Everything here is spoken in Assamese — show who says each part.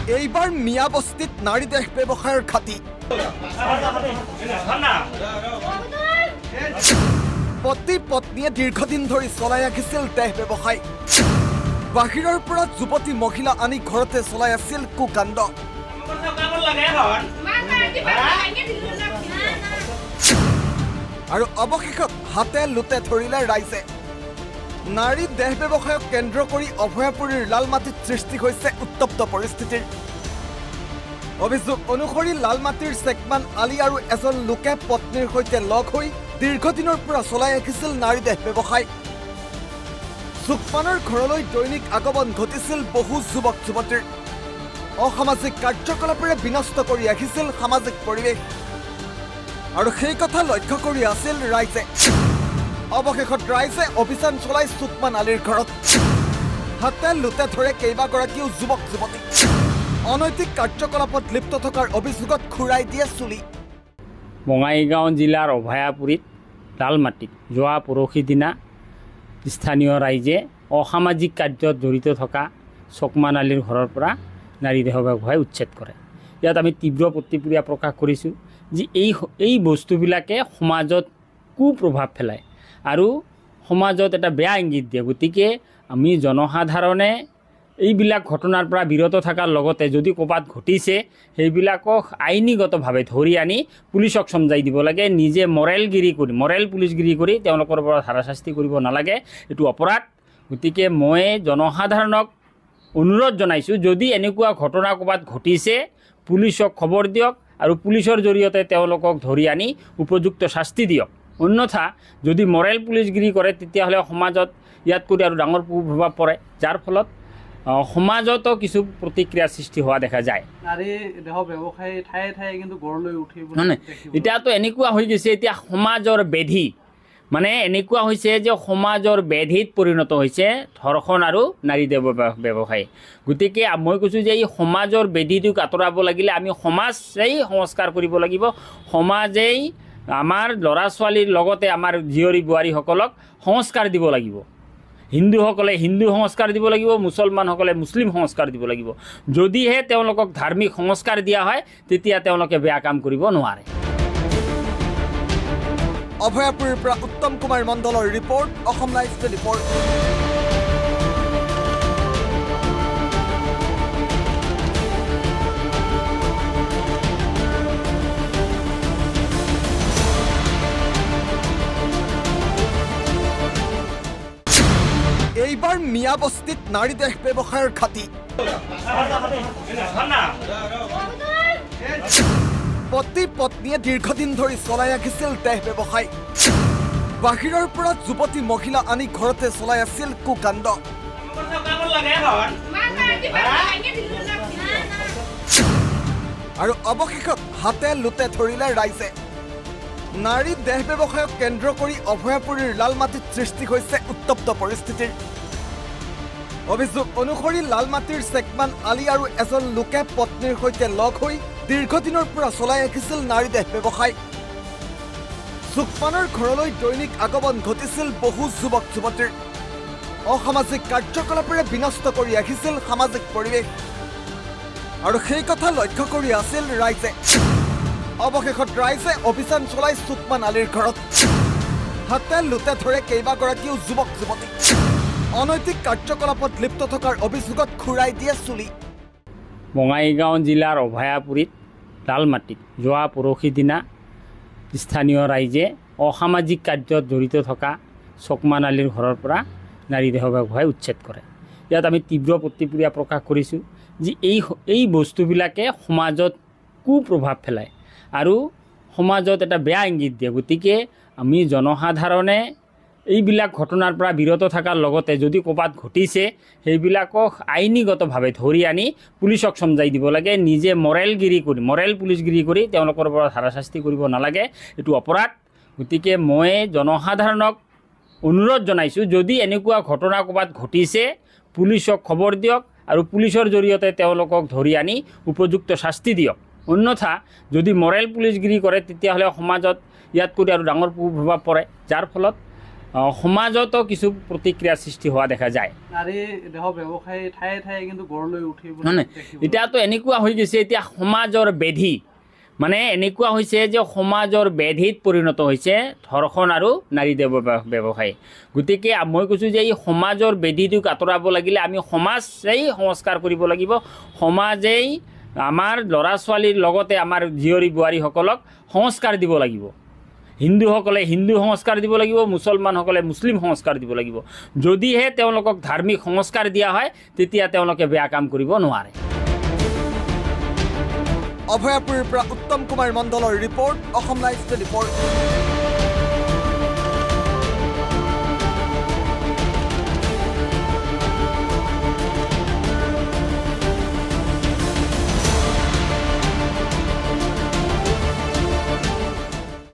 Speaker 1: এইবাৰ মিয়া বস্তিত নাৰী দেহ ব্যৱসায়ৰ ঘাটি পতি পত্নীয়ে দীৰ্ঘদিন ধৰি চলাই ৰাখিছিল দেহ ব্যৱসায় বাহিৰৰ পৰা যুৱতী মহিলা আনি ঘৰতে চলাই আছিল কুকাণ্ড আৰু অৱশেষত হাতে লুটে ধৰিলে ৰাইজে নাৰী দেহ ব্যৱসায়ক কেন্দ্ৰ কৰি অভয়াপুৰীৰ লালমাটিত সৃষ্টি হৈছে উত্তপ্ত পৰিস্থিতিৰ অভিযোগ অনুসৰি লালমাটিৰ চেকমান আলী আৰু এজন লোকে পত্নীৰ সৈতে লগ হৈ দীৰ্ঘদিনৰ পৰা চলাই ৰাখিছিল নাৰী দেহ ব্যৱসায় সুকমানৰ ঘৰলৈ দৈনিক আগমন ঘটিছিল বহু যুৱক যুৱতীৰ অসামাজিক কাৰ্যকলাপেৰে বিনষ্ট কৰি ৰাখিছিল সামাজিক পৰিৱেশ আৰু সেই কথা লক্ষ্য কৰি আছিল ৰাইজে অৱশেষত ৰাইজে অভিযান চলাই সুকমান আলীৰ ঘৰত হাতে লুটে ধৰে কেইবাগৰাকীও যুৱক যুৱতী অনৈতিক কাৰ্যকলাপত লিপ্ত থকাৰ অভিযোগত ঘূৰাই দিয়ে চুলি
Speaker 2: বঙাইগাঁও জিলাৰ অভয়াপুৰীত লালমাটিত যোৱা পৰহি দিনা স্থানীয় ৰাইজে অসামাজিক কাৰ্যত জড়িত থকা সুকমান আলীৰ ঘৰৰ পৰা নাৰী দেহ ব্যৱসায় উচ্ছেদ কৰে ইয়াত আমি তীব্ৰ প্ৰতিক্ৰিয়া প্ৰকাশ কৰিছোঁ যে এই বস্তুবিলাকে সমাজত কুপ্ৰভাৱ পেলায় আৰু সমাজত এটা বেয়া ইংগিত দিয়ে গতিকে আমি জনসাধাৰণে এইবিলাক ঘটনাৰ পৰা বিৰত থকাৰ লগতে যদি ক'ৰবাত ঘটিছে সেইবিলাকক আইনীগতভাৱে ধৰি আনি পুলিচক সমজাই দিব লাগে নিজে মৰেল পুলিচগিৰি কৰি তেওঁলোকৰ পৰা হাৰাশাস্তি কৰিব নালাগে এইটো অপৰাধ গতিকে মই জনসাধাৰণক অনুৰোধ জনাইছোঁ যদি এনেকুৱা ঘটনা ক'ৰবাত ঘটিছে পুলিচক খবৰ দিয়ক আৰু পুলিচৰ জৰিয়তে তেওঁলোকক ধৰি আনি উপযুক্ত শাস্তি দিয়ক অন্যথা যদি মৰেল পুলিচগিৰি কৰে তেতিয়াহ'লে সমাজত ইয়াত কৰি আৰু ডাঙৰ প্ৰভাৱ পৰে যাৰ ফলত সমাজতো কিছু প্ৰতিক্ৰিয়াৰ সৃষ্টি হোৱা দেখা যায়
Speaker 3: নাৰী দেহ ব্যৱসায়ী ঠায়ে ঠায়ে কিন্তু গঢ়লৈ উঠিব
Speaker 2: এতিয়াতো এনেকুৱা হৈ গৈছে এতিয়া সমাজৰ বেধি মানে এনেকুৱা হৈছে যে সমাজৰ বেধিত পৰিণত হৈছে ধৰ্ষণ আৰু নাৰী দেহ ব্যৱসায় গতিকে মই কৈছোঁ যে এই সমাজৰ বেধিটোক আঁতৰাব লাগিলে আমি সমাজেই সংস্কাৰ কৰিব লাগিব সমাজেই আমাৰ ল'ৰা ছোৱালীৰ লগতে আমাৰ জীয়ৰী বোৱাৰীসকলক সংস্কাৰ দিব লাগিব হিন্দুসকলে হিন্দু সংস্কাৰ দিব লাগিব মুছলমানসকলে মুছলিম সংস্কাৰ দিব লাগিব যদিহে তেওঁলোকক ধাৰ্মিক সংস্কাৰ দিয়া হয় তেতিয়া তেওঁলোকে বেয়া কাম কৰিব নোৱাৰে
Speaker 1: অভয়াপুৰীৰ পৰা উত্তম কুমাৰ মণ্ডলৰ ৰিপৰ্ট অসম লাইভ 24এইবাৰ মিয়া বস্তিত নাৰী দেহ ব্যৱসায়ৰ ঘাটি পতি পত্নীয়ে দীৰ্ঘদিন ধৰি চলাই ৰাখিছিল দেহ ব্যৱসায় বাহিৰৰ পৰা যুৱতী মহিলা আনি ঘৰতে চলাই আছিল কুকাণ্ড আৰু অৱশেষত হাতে লুটে ধৰিলে ৰাইজে নাৰী দেহ ব্যৱসায়ক কেন্দ্ৰ কৰি অভয়াপুৰীৰ লালমাটিত সৃষ্টি হৈছে উত্তপ্ত পৰিস্থিতিৰ অভিযোগ অনুসৰি লালমাটিৰ চেকমান আলী আৰু এজন লোকে পত্নীৰ সৈতে লগ হৈ দীৰ্ঘদিনৰ পৰা চলাই ৰাখিছিল নাৰী দেহ ব্যৱসায় সুকমানৰ ঘৰলৈ দৈনিক আগমন ঘটিছিল বহু যুৱক যুৱতীৰ অসামাজিক কাৰ্যকলাপেৰে বিনষ্ট কৰি ৰাখিছিল সামাজিক পৰিৱেশ আৰু সেই কথা লক্ষ্য কৰি আছিল ৰাইজে অৱশেষত ৰাইজে অভিযান চলাই সুকমান আলীৰ ঘৰত হাতে লুটে ধৰে কেইবাগৰাকীও যুৱক যুৱতী অনৈতিক কাৰ্যকলাপত লিপ্ত থকাৰ অভিযোগত ঘূৰাই দিয়ে চুলি
Speaker 2: বঙাইগাঁও জিলাৰ অভয়াপুৰীত লালমাটিত যোৱা পৰহি দিনা স্থানীয় ৰাইজে অসামাজিক কাৰ্যত জড়িত থকা সুকমান আলীৰ ঘৰৰ পৰা নাৰী দেহ ব্যৱসায় উচ্ছেদ কৰে ইয়াত আমি তীব্ৰ প্ৰতিক্ৰিয়া প্ৰকাশ কৰিছোঁ যে এই বস্তুবিলাকে সমাজত কুপ্ৰভাৱ পেলায় আৰু সমাজত এটা বেয়া ইংগিত দিয়ে গতিকে আমি জনসাধাৰণে এইবিলাক ঘটনাৰ পৰা বিৰত থকাৰ লগতে যদি ক'ৰবাত ঘটিছে সেইবিলাকক আইনীগতভাৱে ধৰি আনি পুলিচক সমজাই দিব লাগে নিজে মৰেল পুলিচগিৰি কৰি তেওঁলোকৰ পৰা হাৰাশাস্তি কৰিব নালাগে এইটো অপৰাধ গতিকে মই জনসাধাৰণক অনুৰোধ জনাইছোঁ যদি এনেকুৱা ঘটনা ক'ৰবাত ঘটিছে পুলিচক খবৰ দিয়ক আৰু পুলিচৰ জৰিয়তে তেওঁলোকক ধৰি আনি উপযুক্ত শাস্তি দিয়ক অন্যথা যদি মৰেল পুলিচগিৰি কৰে তেতিয়াহ'লে সমাজত ইয়াত কৰি আৰু ডাঙৰ প্ৰভাৱ পৰে যাৰ ফলত সমাজতো কিছু প্ৰতিক্ৰিয়া সৃষ্টি হোৱা দেখা যায়।
Speaker 3: নাৰী দেহ ব্যৱসায়ী ঠায়ে ঠায়ে কিন্তু গঢ় লৈ উঠিব।
Speaker 2: এতিয়াতো এনেকুৱা হৈ গৈছে, এতিয়া সমাজৰ ব্যাধি মানে এনেকুৱা হৈছে যে সমাজৰ ব্যাধিত পৰিণত হৈছে ধৰ্ষণ আৰু নাৰী দেহ ব্যৱসায়। গতিকে মই কৈছোঁ যে এই সমাজৰ ব্যাধিটোক আঁতৰাব লাগিলে আমি সমাজেই সংস্কাৰ কৰিব লাগিব। সমাজেই আমাৰ ল'ৰা ছোৱালীৰ লগতে আমাৰ জীয়ৰী বোৱাৰীসকলক সংস্কাৰ দিব লাগিব। হিন্দুসকলে হিন্দু সংস্কাৰ দিব লাগিব, মুছলমানসকলে মুছলিম সংস্কাৰ দিব লাগিব। যদিহে তেওঁলোকক ধাৰ্মিক সংস্কাৰ দিয়া হয় তেতিয়া তেওঁলোকে বেয়া কাম কৰিব নোৱাৰে।
Speaker 1: অভয়াপুৰীৰ পৰা উত্তম কুমাৰ মণ্ডলৰ ৰিপৰ্ট, অসম লাইভ 24।